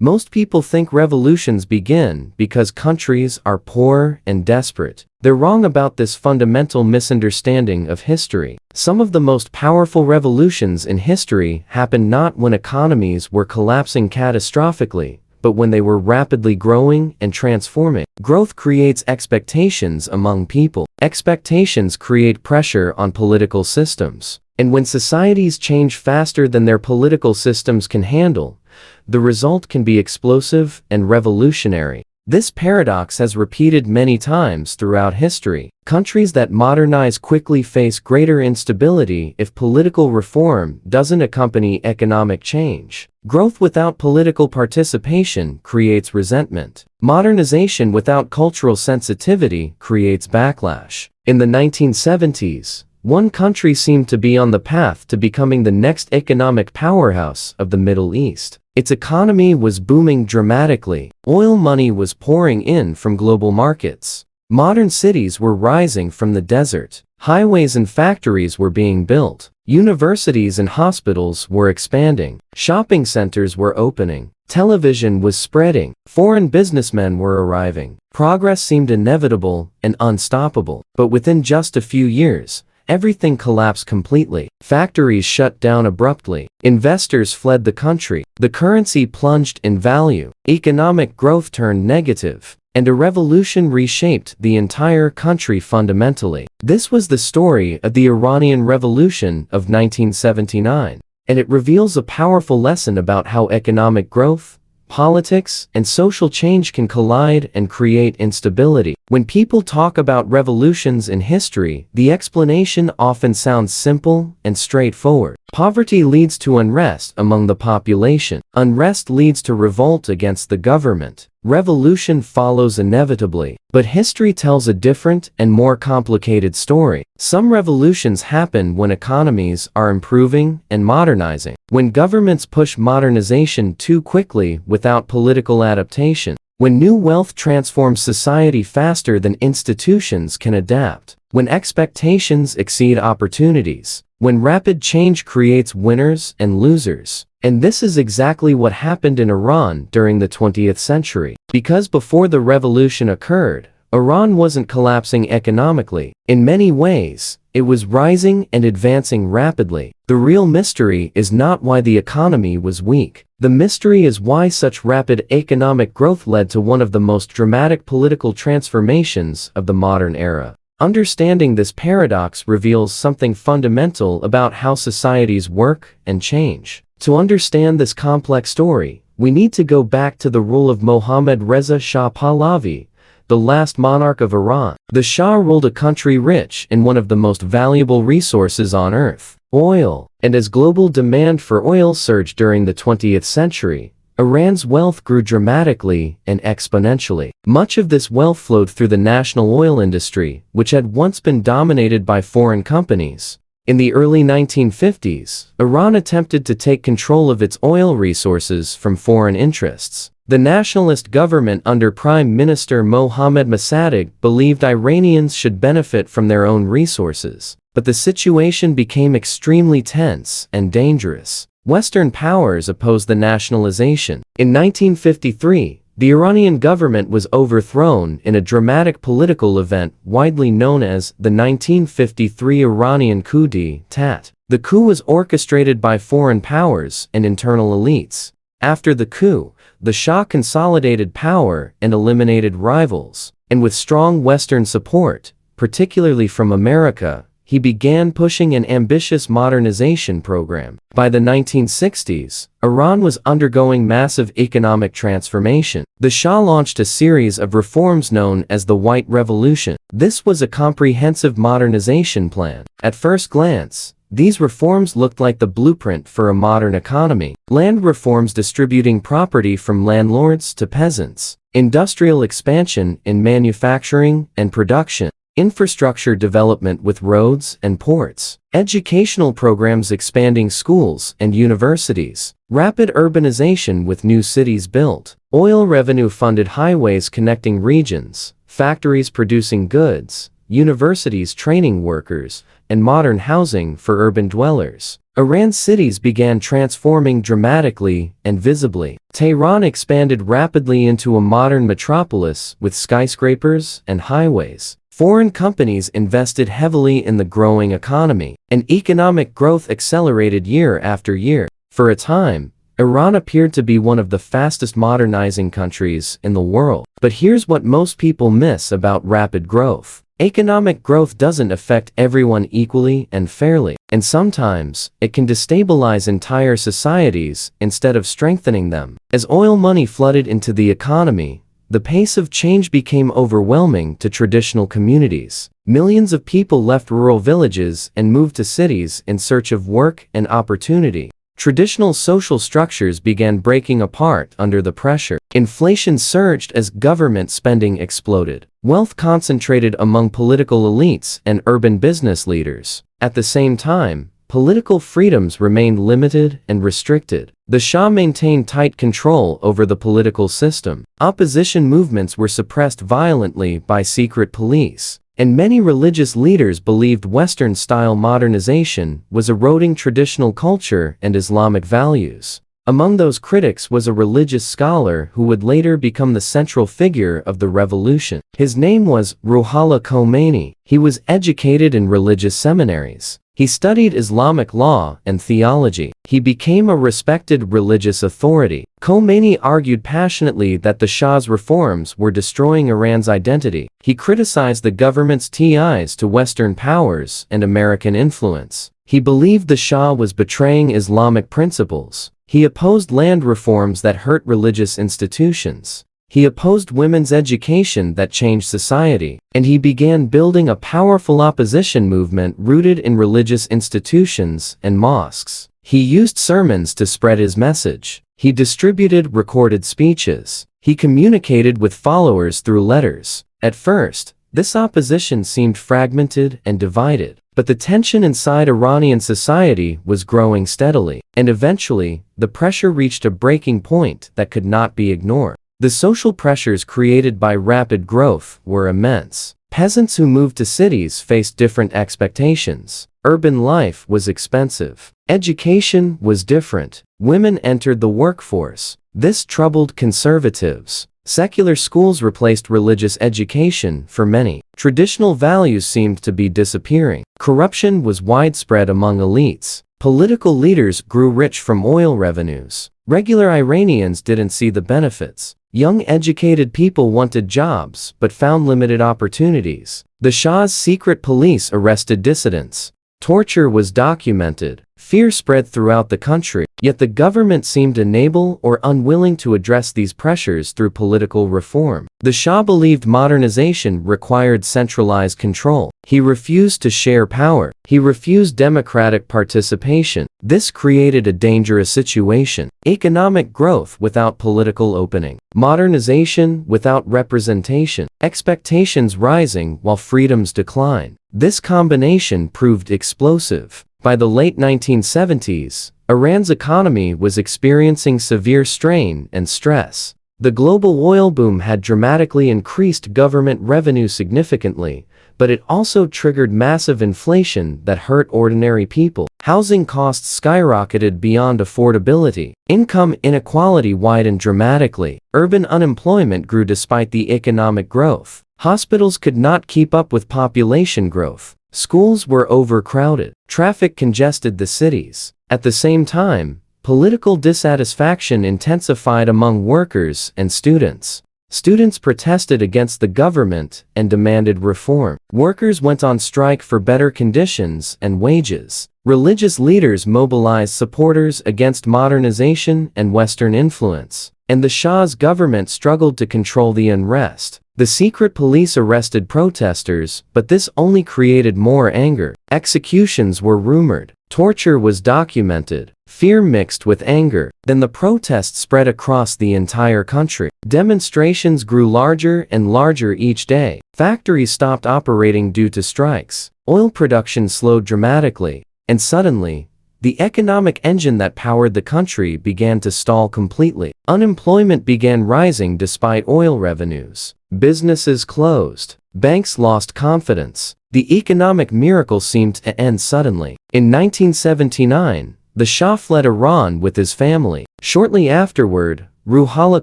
Most people think revolutions begin because countries are poor and desperate. They're wrong about this fundamental misunderstanding of history. Some of the most powerful revolutions in history happened not when economies were collapsing catastrophically, but when they were rapidly growing and transforming. Growth creates expectations among people. Expectations create pressure on political systems. And when societies change faster than their political systems can handle, the result can be explosive and revolutionary. This paradox has repeated many times throughout history. Countries that modernize quickly face greater instability if political reform doesn't accompany economic change. Growth without political participation creates resentment. Modernization without cultural sensitivity creates backlash. In the 1970s, one country seemed to be on the path to becoming the next economic powerhouse of the Middle East. Its economy was booming dramatically. Oil money was pouring in from global markets. Modern cities were rising from the desert. Highways and factories were being built. Universities and hospitals were expanding. Shopping centers were opening. Television was spreading. Foreign businessmen were arriving. Progress seemed inevitable and unstoppable. But within just a few years, everything collapsed completely. Factories shut down abruptly. Investors fled the country. The currency plunged in value. Economic growth turned negative. And a revolution reshaped the entire country fundamentally. This was the story of the Iranian Revolution of 1979. And it reveals a powerful lesson about how economic growth, politics, and social change can collide and create instability. When people talk about revolutions in history, the explanation often sounds simple and straightforward. Poverty leads to unrest among the population. Unrest leads to revolt against the government. Revolution follows inevitably. But history tells a different and more complicated story. Some revolutions happen when economies are improving and modernizing. When governments push modernization too quickly without political adaptation. When new wealth transforms society faster than institutions can adapt. When expectations exceed opportunities. When rapid change creates winners and losers. And this is exactly what happened in Iran during the 20th century. Because before the revolution occurred, Iran wasn't collapsing economically. In many ways, it was rising and advancing rapidly. The real mystery is not why the economy was weak. The mystery is why such rapid economic growth led to one of the most dramatic political transformations of the modern era. Understanding this paradox reveals something fundamental about how societies work and change. To understand this complex story, we need to go back to the rule of Mohammad Reza Shah Pahlavi, the last monarch of Iran. The Shah ruled a country rich in one of the most valuable resources on earth, oil. And as global demand for oil surged during the 20th century, Iran's wealth grew dramatically and exponentially. Much of this wealth flowed through the national oil industry, which had once been dominated by foreign companies. In the early 1950s, Iran attempted to take control of its oil resources from foreign interests. The nationalist government under Prime Minister Mohammad Mossadegh believed Iranians should benefit from their own resources. But the situation became extremely tense and dangerous. Western powers opposed the nationalization. In 1953, the Iranian government was overthrown in a dramatic political event widely known as the 1953 Iranian coup d'état. The coup was orchestrated by foreign powers and internal elites. After the coup, the Shah consolidated power and eliminated rivals. And with strong Western support, particularly from America, he began pushing an ambitious modernization program. By the 1960s, Iran was undergoing massive economic transformation. The Shah launched a series of reforms known as the White Revolution. This was a comprehensive modernization plan. At first glance, these reforms looked like the blueprint for a modern economy. Land reforms distributing property from landlords to peasants. Industrial expansion in manufacturing and production. Infrastructure development with roads and ports. Educational programs expanding schools and universities. Rapid urbanization with new cities built. Oil revenue funded highways connecting regions. Factories producing goods. Universities training workers. And modern housing for urban dwellers. Iran's cities began transforming dramatically and visibly. Tehran expanded rapidly into a modern metropolis with skyscrapers and highways. Foreign companies invested heavily in the growing economy, and economic growth accelerated year after year. For a time, Iran appeared to be one of the fastest modernizing countries in the world. But here's what most people miss about rapid growth. Economic growth doesn't affect everyone equally and fairly, and sometimes it can destabilize entire societies instead of strengthening them. As oil money flooded into the economy, the pace of change became overwhelming to traditional communities. Millions of people left rural villages and moved to cities in search of work and opportunity. Traditional social structures began breaking apart under the pressure. Inflation surged as government spending exploded. Wealth concentrated among political elites and urban business leaders. At the same time, political freedoms remained limited and restricted. The Shah maintained tight control over the political system. Opposition movements were suppressed violently by secret police. And many religious leaders believed Western-style modernization was eroding traditional culture and Islamic values. Among those critics was a religious scholar who would later become the central figure of the revolution. His name was Ruhollah Khomeini. He was educated in religious seminaries. He studied Islamic law and theology. He became a respected religious authority. Khomeini argued passionately that the Shah's reforms were destroying Iran's identity. He criticized the government's ties to Western powers and American influence. He believed the Shah was betraying Islamic principles. He opposed land reforms that hurt religious institutions. He opposed women's education that changed society, and he began building a powerful opposition movement rooted in religious institutions and mosques. He used sermons to spread his message. He distributed recorded speeches. He communicated with followers through letters. At first, this opposition seemed fragmented and divided, but the tension inside Iranian society was growing steadily, and eventually, the pressure reached a breaking point that could not be ignored. The social pressures created by rapid growth were immense. Peasants who moved to cities faced different expectations. Urban life was expensive. Education was different. Women entered the workforce. This troubled conservatives. Secular schools replaced religious education for many. Traditional values seemed to be disappearing. Corruption was widespread among elites. Political leaders grew rich from oil revenues. Regular Iranians didn't see the benefits. Young educated people wanted jobs but found limited opportunities. The Shah's secret police arrested dissidents. Torture was documented. Fear spread throughout the country. Yet the government seemed unable or unwilling to address these pressures through political reform. The Shah believed modernization required centralized control. He refused to share power. He refused democratic participation. This created a dangerous situation. Economic growth without political opening. Modernization without representation. Expectations rising while freedoms decline. This combination proved explosive. By the late 1970s, Iran's economy was experiencing severe strain and stress. The global oil boom had dramatically increased government revenue significantly, but it also triggered massive inflation that hurt ordinary people. Housing costs skyrocketed beyond affordability. Income inequality widened dramatically. Urban unemployment grew despite the economic growth. Hospitals could not keep up with population growth. Schools were overcrowded. Traffic congested the cities. At the same time, political dissatisfaction intensified among workers and students. Students protested against the government and demanded reform. Workers went on strike for better conditions and wages. Religious leaders mobilized supporters against modernization and Western influence. And the Shah's government struggled to control the unrest. The secret police arrested protesters, but this only created more anger. Executions were rumored. Torture was documented. Fear mixed with anger. Then the protests spread across the entire country. Demonstrations grew larger and larger each day. Factories stopped operating due to strikes. Oil production slowed dramatically. And suddenly, the economic engine that powered the country began to stall completely. Unemployment began rising despite oil revenues. Businesses closed. Banks lost confidence. The economic miracle seemed to end suddenly. In 1979, the Shah fled Iran with his family. Shortly afterward, Ruhollah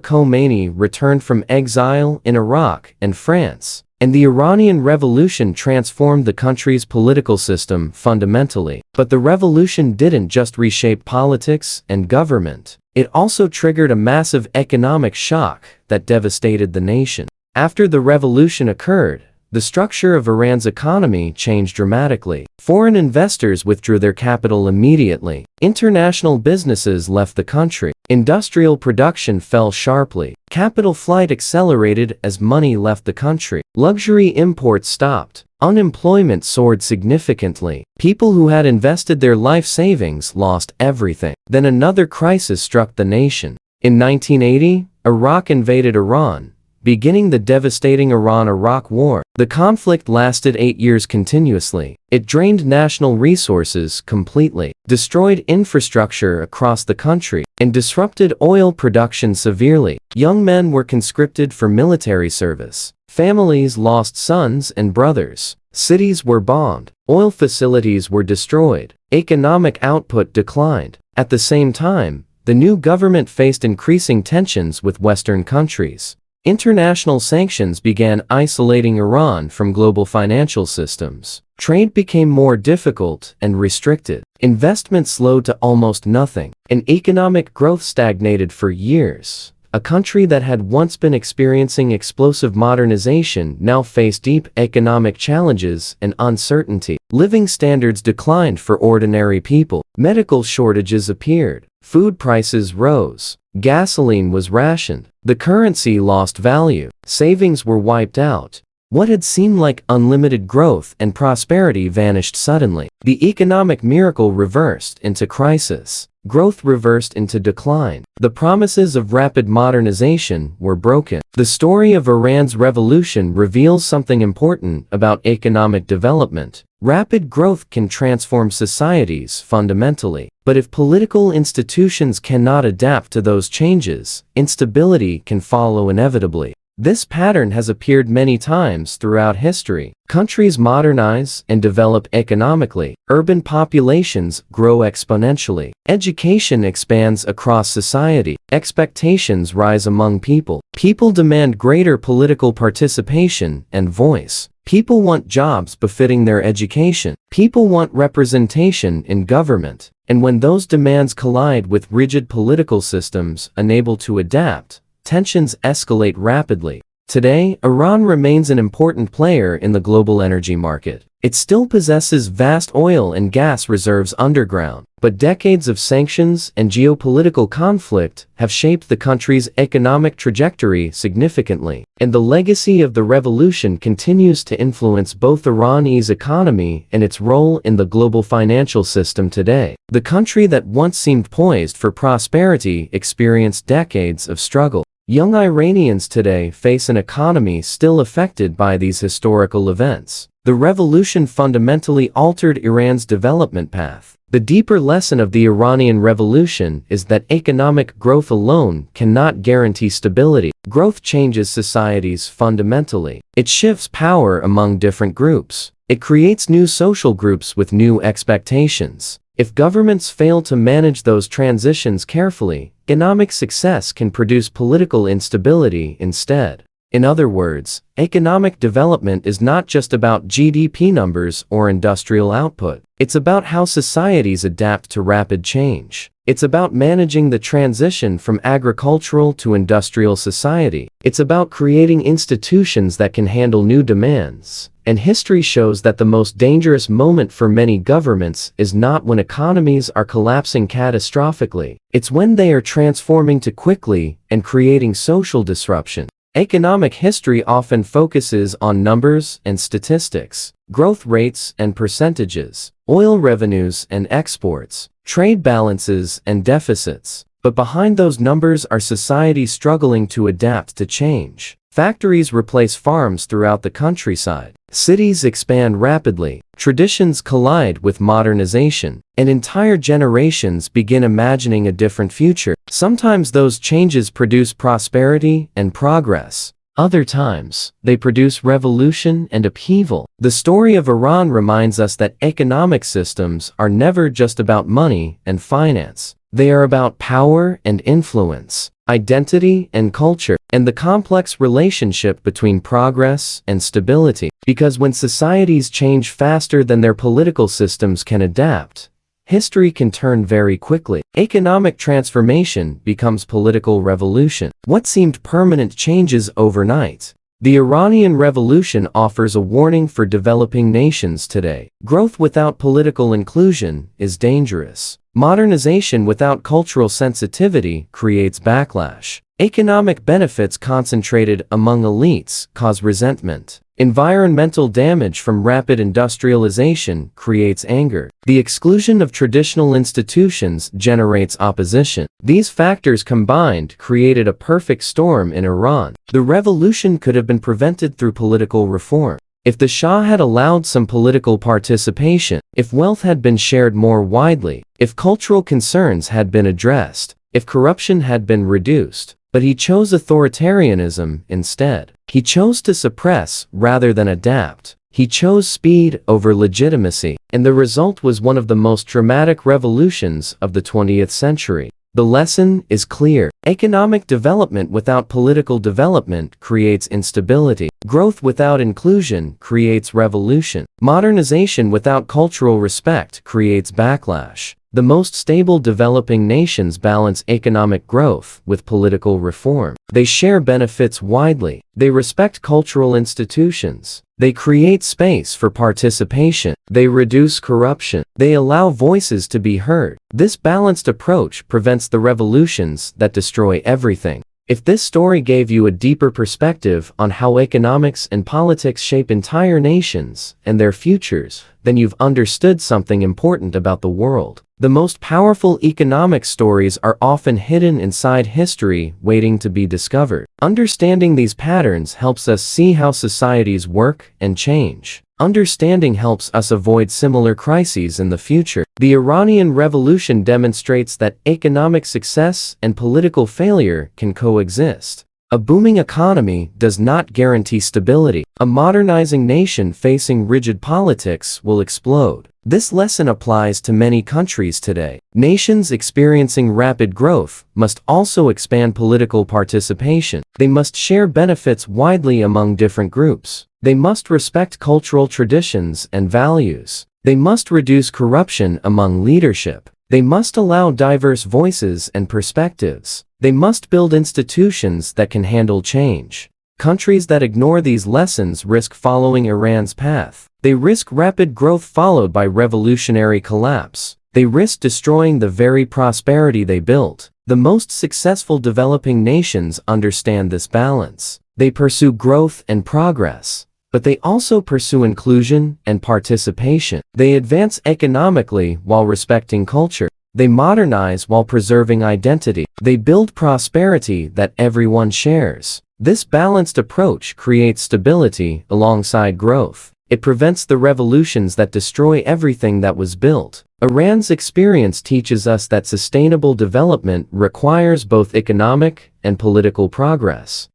Khomeini returned from exile in Iraq and France, and the Iranian Revolution transformed the country's political system fundamentally. But the revolution didn't just reshape politics and government. It also triggered a massive economic shock that devastated the nation. After the revolution occurred, the structure of Iran's economy changed dramatically. Foreign investors withdrew their capital immediately. International businesses left the country. Industrial production fell sharply. Capital flight accelerated as money left the country. Luxury imports stopped. Unemployment soared significantly. People who had invested their life savings lost everything. Then another crisis struck the nation. In 1980, Iraq invaded Iran, beginning the devastating Iran-Iraq War. The conflict lasted 8 years continuously. It drained national resources completely, destroyed infrastructure across the country, and disrupted oil production severely. Young men were conscripted for military service. Families lost sons and brothers. Cities were bombed. Oil facilities were destroyed. Economic output declined. At the same time, the new government faced increasing tensions with Western countries. International sanctions began isolating Iran from global financial systems. Trade became more difficult and restricted. Investment slowed to almost nothing, and economic growth stagnated for years. A country that had once been experiencing explosive modernization now faced deep economic challenges and uncertainty. Living standards declined for ordinary people. Medical shortages appeared. Food prices rose. Gasoline was rationed. The currency lost value. Savings were wiped out. What had seemed like unlimited growth and prosperity vanished suddenly. The economic miracle reversed into crisis. Growth reversed into decline. The promises of rapid modernization were broken. The story of Iran's revolution reveals something important about economic development. Rapid growth can transform societies fundamentally. But if political institutions cannot adapt to those changes, instability can follow inevitably. This pattern has appeared many times throughout history. Countries modernize and develop economically. Urban populations grow exponentially. Education expands across society. Expectations rise among people. People demand greater political participation and voice. People want jobs befitting their education. People want representation in government. And when those demands collide with rigid political systems unable to adapt, tensions escalate rapidly. Today, Iran remains an important player in the global energy market. It still possesses vast oil and gas reserves underground, but decades of sanctions and geopolitical conflict have shaped the country's economic trajectory significantly, and the legacy of the revolution continues to influence both Iran's economy and its role in the global financial system today. The country that once seemed poised for prosperity experienced decades of struggle. Young Iranians today face an economy still affected by these historical events. The revolution fundamentally altered Iran's development path. The deeper lesson of the Iranian Revolution is that economic growth alone cannot guarantee stability. Growth changes societies fundamentally. It shifts power among different groups. It creates new social groups with new expectations. If governments fail to manage those transitions carefully, economic success can produce political instability instead. In other words, economic development is not just about GDP numbers or industrial output. It's about how societies adapt to rapid change. It's about managing the transition from agricultural to industrial society. It's about creating institutions that can handle new demands. And history shows that the most dangerous moment for many governments is not when economies are collapsing catastrophically. It's when they are transforming too quickly and creating social disruption. Economic history often focuses on numbers and statistics, growth rates and percentages, oil revenues and exports, trade balances and deficits. But behind those numbers are societies struggling to adapt to change. Factories replace farms throughout the countryside. Cities expand rapidly. Traditions collide with modernization, and entire generations begin imagining a different future. Sometimes those changes produce prosperity and progress. Other times, they produce revolution and upheaval. The story of Iran reminds us that economic systems are never just about money and finance. They are about power and influence, identity and culture, and the complex relationship between progress and stability. Because when societies change faster than their political systems can adapt, history can turn very quickly. Economic transformation becomes political revolution. What seemed permanent changes overnight. The Iranian Revolution offers a warning for developing nations today. Growth without political inclusion is dangerous. Modernization without cultural sensitivity creates backlash. Economic benefits concentrated among elites cause resentment. Environmental damage from rapid industrialization creates anger. The exclusion of traditional institutions generates opposition. These factors combined created a perfect storm in Iran. The revolution could have been prevented through political reform. If the Shah had allowed some political participation, if wealth had been shared more widely, if cultural concerns had been addressed, if corruption had been reduced. But he chose authoritarianism instead. He chose to suppress rather than adapt. He chose speed over legitimacy, and the result was one of the most dramatic revolutions of the 20th century. The lesson is clear. Economic development without political development creates instability. Growth without inclusion creates revolution. Modernization without cultural respect creates backlash. The most stable developing nations balance economic growth with political reform. They share benefits widely. They respect cultural institutions. They create space for participation. They reduce corruption. They allow voices to be heard. This balanced approach prevents the revolutions that destroy everything. If this story gave you a deeper perspective on how economics and politics shape entire nations and their futures, then you've understood something important about the world. The most powerful economic stories are often hidden inside history, waiting to be discovered. Understanding these patterns helps us see how societies work and change. Understanding helps us avoid similar crises in the future. The Iranian Revolution demonstrates that economic success and political failure can coexist. A booming economy does not guarantee stability. A modernizing nation facing rigid politics will explode. This lesson applies to many countries today. Nations experiencing rapid growth must also expand political participation. They must share benefits widely among different groups. They must respect cultural traditions and values. They must reduce corruption among leadership. They must allow diverse voices and perspectives. They must build institutions that can handle change. Countries that ignore these lessons risk following Iran's path. They risk rapid growth followed by revolutionary collapse. They risk destroying the very prosperity they built. The most successful developing nations understand this balance. They pursue growth and progress, but they also pursue inclusion and participation. They advance economically while respecting culture. They modernize while preserving identity. They build prosperity that everyone shares. This balanced approach creates stability alongside growth. It prevents the revolutions that destroy everything that was built. Iran's experience teaches us that sustainable development requires both economic and political progress.